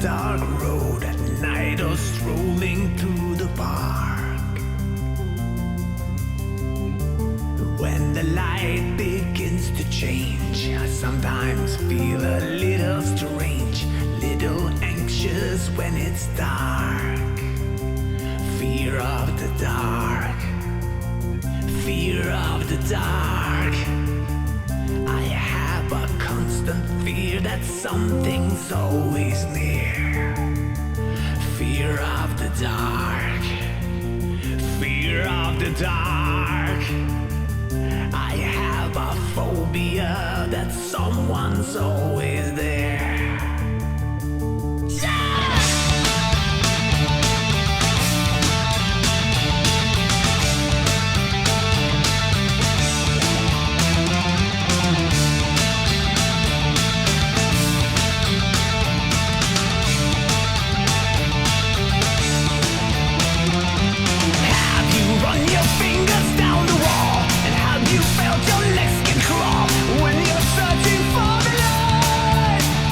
dark road at night or strolling through the park. When the light begins to change, I sometimes feel a little strange, little anxious when it's dark. Fear of the dark, fear of the dark. I have a constant fear that something's always near. Fear of the dark, fear of the dark. I have a phobia that someone's always there. You felt your legs can crawl when you're searching for the light.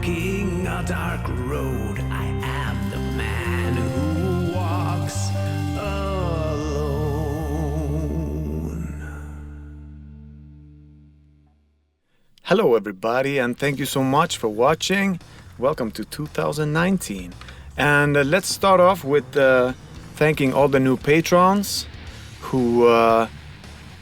walking a dark road. I am the man who walks alone. Hello everybody, and thank you so much for watching. Welcome to 2019. And let's start off with thanking all the new patrons who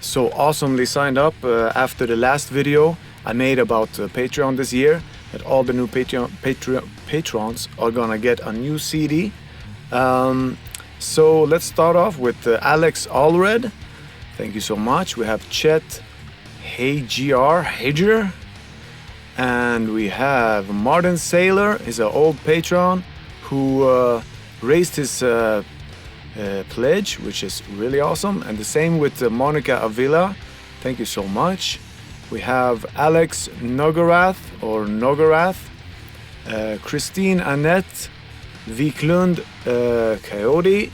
so awesomely signed up after the last video I made about Patreon this year, that all the new patrons are gonna get a new CD. So let's start off with Alex Allred. Thank you so much. We have Chet Hager, and we have Martin Saylor, is an old patron who raised his pledge, which is really awesome. And the same with Monica Avila. Thank you so much. We have Alex Nogarath, Christine Annette Viklund Coyote,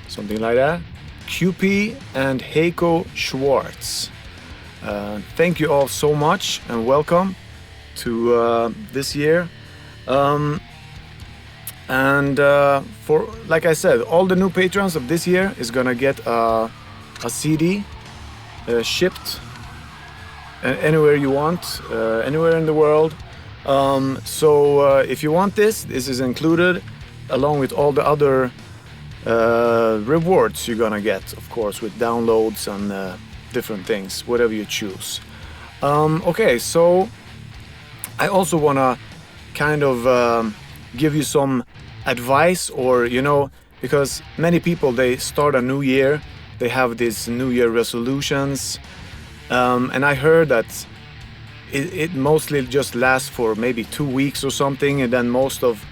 something like that, QP, and Heiko Schwartz. Thank you all so much and welcome to this year. For, like I said, all the new patrons of this year is gonna get a CD shipped anywhere you want, anywhere in the world. So if you want this is included along with all the other rewards you're gonna get, of course, with downloads and different things, whatever you choose. Okay, so I also wanna kind of give you some advice, or because many people, they start a new year, they have these new year resolutions, and I heard that it mostly just lasts for maybe 2 weeks or something, and then most of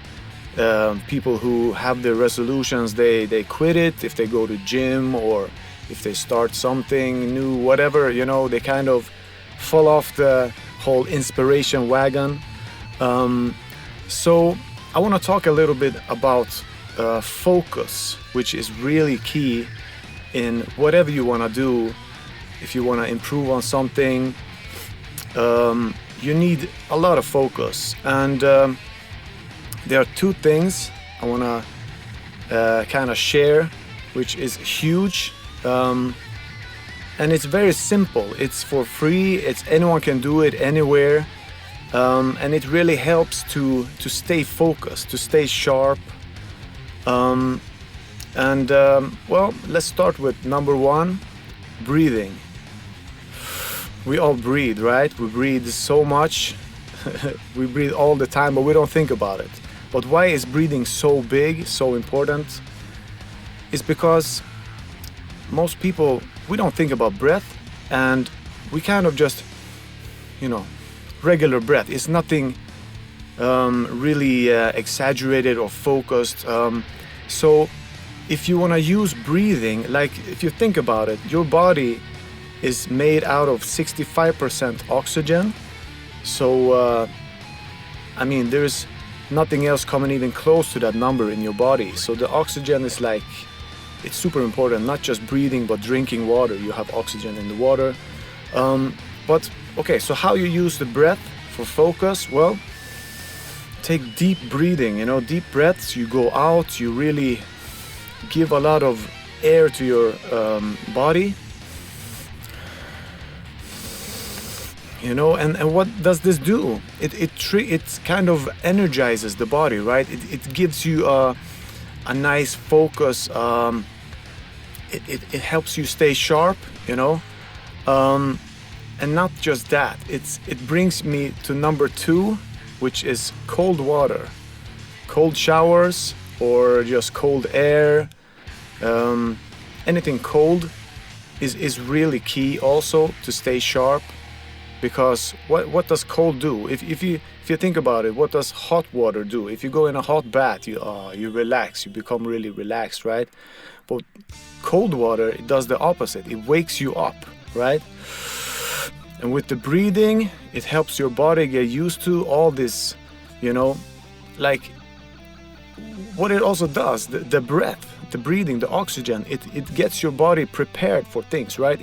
people who have their resolutions, they quit it if they go to gym or if they start something new, whatever, they kind of fall off the whole inspiration wagon. So I want to talk a little bit about focus, which is really key in whatever you want to do. If you want to improve on something, you need a lot of focus. And there are two things I want to kind of share, which is huge. And it's very simple. It's for free. Anyone can do it anywhere. And it really helps to stay focused, to stay sharp. Well, let's start with number one, breathing. We all breathe, right? We breathe so much. We breathe all the time, but we don't think about it. But why is breathing so big, so important? It's because most people, we don't think about breath, and we kind of just, regular breath. It's nothing really exaggerated or focused. So if you want to use breathing, like if you think about it, your body is made out of 65% oxygen. So there's nothing else coming even close to that number in your body. So the oxygen is it's super important, not just breathing, but drinking water. You have oxygen in the water. But okay, so how you use the breath for focus? Well, take deep breathing, deep breaths. You go out, you really give a lot of air to your body. And what does this do? It kind of energizes the body, right? It gives you a nice focus. It helps you stay sharp, and not just that. It brings me to number two, which is cold water, cold showers, or just cold air. Anything cold is really key also to stay sharp. Because what does cold do? If you think about it, what does hot water do? If you go in a hot bath, you relax, you become really relaxed, right? But cold water, it does the opposite. It wakes you up, right? And with the breathing, it helps your body get used to all this, like what it also does, the breath, the breathing, the oxygen, it gets your body prepared for things, right?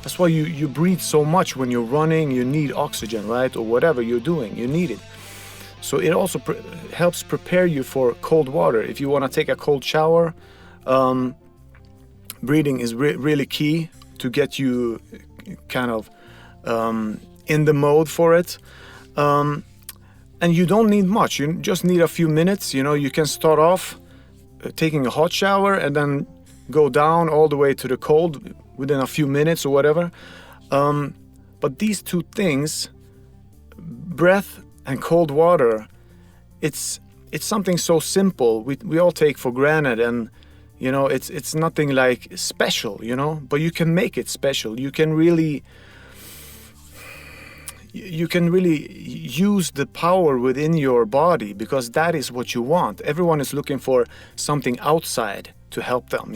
That's why you breathe so much when you're running. You need oxygen, right? Or whatever you're doing, you need it. So it also helps prepare you for cold water. If you want to take a cold shower, breathing is really key to get you kind of in the mode for it. And you don't need much. You just need a few minutes. You can start off taking a hot shower and then go down all the way to the cold within a few minutes or whatever. But these two things, breath and cold water, it's something so simple we all take for granted, and it's nothing like special, but you can make it special. You can really use the power within your body, because that is what you want. Everyone is looking for something outside to help them,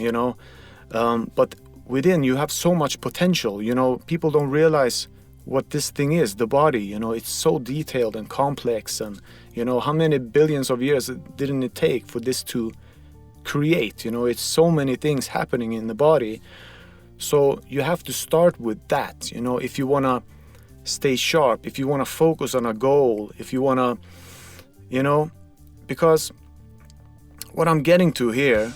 but within you have so much potential. People don't realize what this thing is, the body. It's so detailed and complex, and how many billions of years didn't it take for this to create? It's so many things happening in the body. So you have to start with that, if you want to stay sharp, if you want to focus on a goal, if you want to, because what I'm getting to here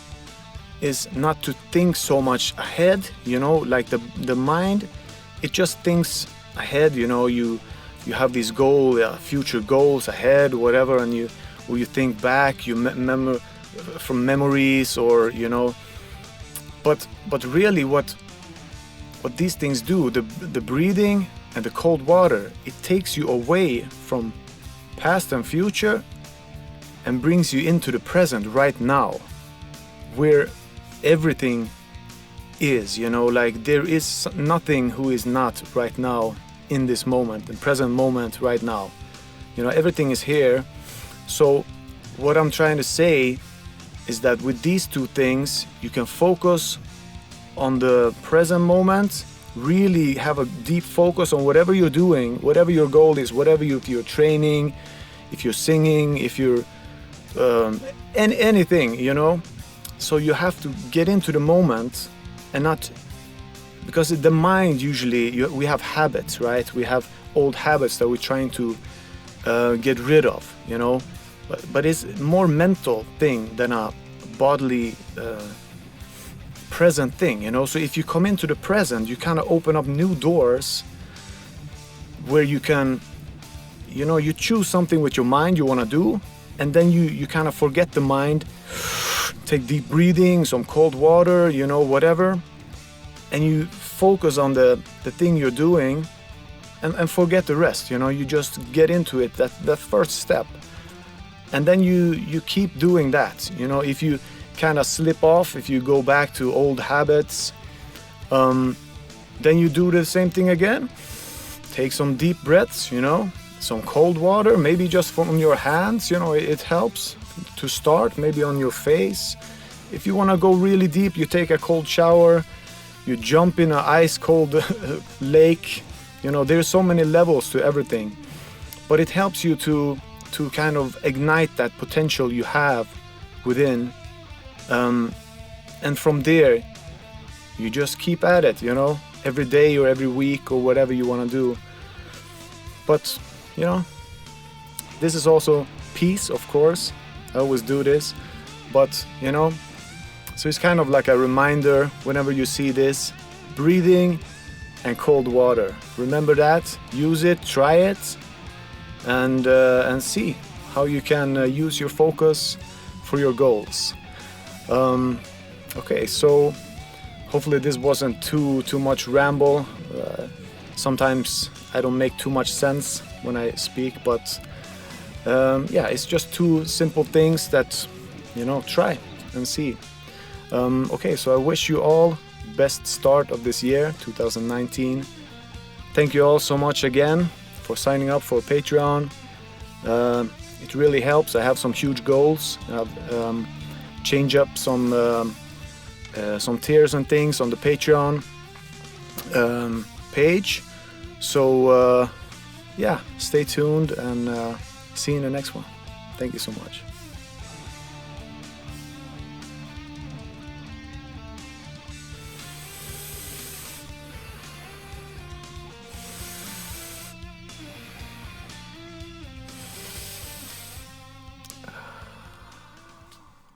is not to think so much ahead, like the mind, it just thinks ahead. You have these future goals ahead, whatever, and you think back, you remember from memories, or but really what these things do, the breathing and the cold water, it takes you away from past and future and brings you into the present right now, where everything is, like there is nothing who is not right now in this moment, the present moment right now. Everything is here. So what I'm trying to say is that with these two things, you can focus on the present moment, really have a deep focus on whatever you're doing, whatever your goal is, if you're training, if you're singing, if you're anything, So you have to get into the moment, and not, because the mind usually, we have habits, right? We have old habits that we're trying to get rid of, but it's more mental thing than a bodily present thing, So if you come into the present, you kind of open up new doors where you can, you choose something with your mind you want to do, and then you kind of forget the mind, take deep breathing, some cold water, whatever, and you focus on the thing you're doing, and forget the rest. You just get into it, that first step, and then you keep doing that. If you kind of slip off, if you go back to old habits, then you do the same thing again. Take some deep breaths, some cold water, maybe just from your hands, it helps to start, maybe on your face. If you want to go really deep, you take a cold shower, you jump in an ice cold lake. There's so many levels to everything, but it helps you to kind of ignite that potential you have within, and from there you just keep at it, every day or every week or whatever you want to do. But this is also peace, of course. I always do this, but so it's kind of like a reminder whenever you see this, breathing and cold water. Remember that, use it, try it, and see how you can use your focus for your goals. Okay, so hopefully this wasn't too much ramble. Sometimes I don't make too much sense when I speak, but it's just two simple things that try and see. Okay, so I wish you all best start of this year, 2019. Thank you all so much again for signing up for Patreon. It really helps. I have some huge goals. I've changed up some tiers and things on the Patreon page. So stay tuned, and see you in the next one. Thank you so much.